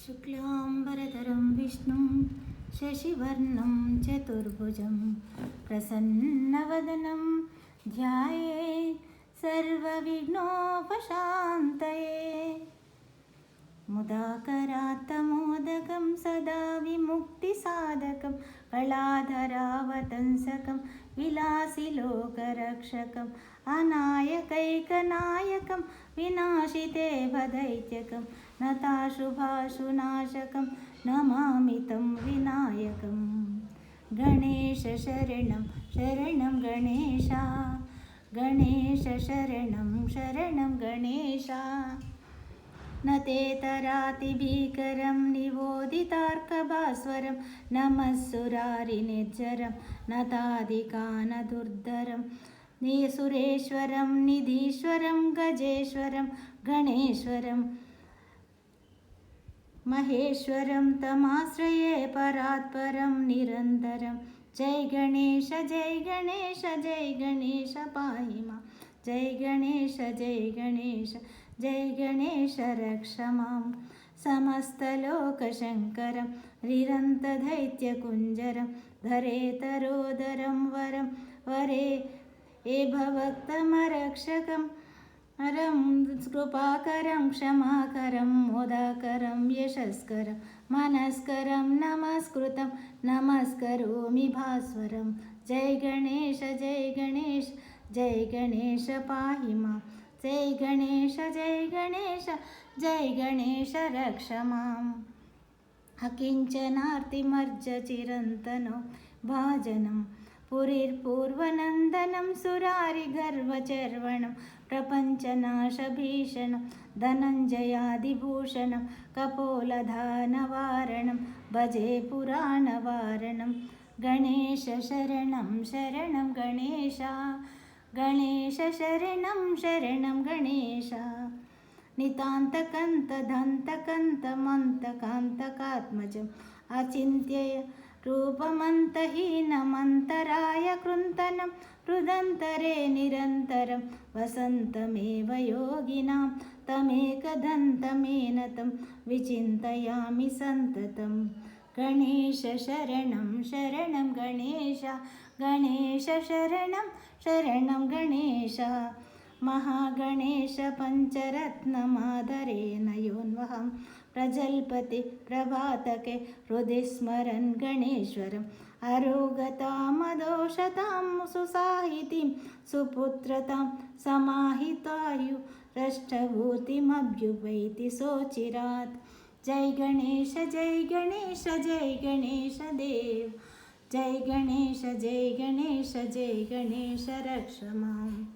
शुक्लाम्बरधरं विष्णुं शशिवर्णं चतुर्भुजं प्रसन्नवदनं ध्यायेत् सर्वविघ्नोपशान्तये। मुदाकरात्तमोदकं सदा विमुक्तिसाधकं कलाधरावतंसकं विलासिलोकरक्षकम् अनायकैकनायकं विनाशिते भदैत्यकं नताशुभाशुनाशकं नमामि तं विनायकं। गणेश शरणं शरणं गणेश, गणेश शरणं शरणं गणेश। न ते तरातिभीकरं निवोदितार्कभास्वरं नमः सुरारिनिर्झरं नताधिकानदुर्धरं सुरेश्वरं निधीश्वरं गजेश्वरं गणेश्वरं महेश्वरं तमाश्रये परात्परं निरन्तरं। जय गणेश जय गणेश जय गणेश पाहि मां। जय गणेश जय गणेश जय गणेश रक्ष मां। समस्तलोकशङ्करं निरन्तदैत्यकुञ्जरं धरेतरोदरं वरं वरे भवक्तमरक्षकं कृपाकरं क्षमाकरं मोदाकरं यशस्करं मनस्करं नमस्कृतं नमस्करोमि भास्वरं। जय गणेश जय गणेश जय गणेश पाहि मां। जय गणेश जय गणेश जय गणेश रक्ष माम्। अकिञ्चनार्तिमर्जचिरन्तनो भाजनं पुरीर्पूर्वनन्दनं सुरारिगर्वचर्वणं प्रपञ्चनाशभीषणं धनञ्जयादिभूषणं कपोलधानवारणं भजे पुराणवारणं। गणेश शरणं शरणं गणेश, गणेश शरणं शरणं गणेश। नितान्तकन्तदन्तकन्तमन्तकान्तकात्मजम् अचिन्त्य रूपमन्तहीनमन्तराय कृन्तनं हृदन्तरे निरन्तरं वसन्तमेव योगिनां तमेकदन्तमेनतं विचिन्तयामि सन्ततं। गणेश शरणं शरणं गणेश, गणेश शरणं शरणं गणेश। महागणेश पञ्चरत्नमादरेण योन्वहं प्रजल्पति प्रभातके हृदि स्मरन् गणेश्वरम्। अरोगतामदोषतां सुसाहितीं सुपुत्रतां समाहितायुरष्टभूतिमभ्युपैति सोचिरात्। जय गणेश जय गणेश जय गणेश देव। जय गणेश जय गणेश जय गणेश रक्ष माम्।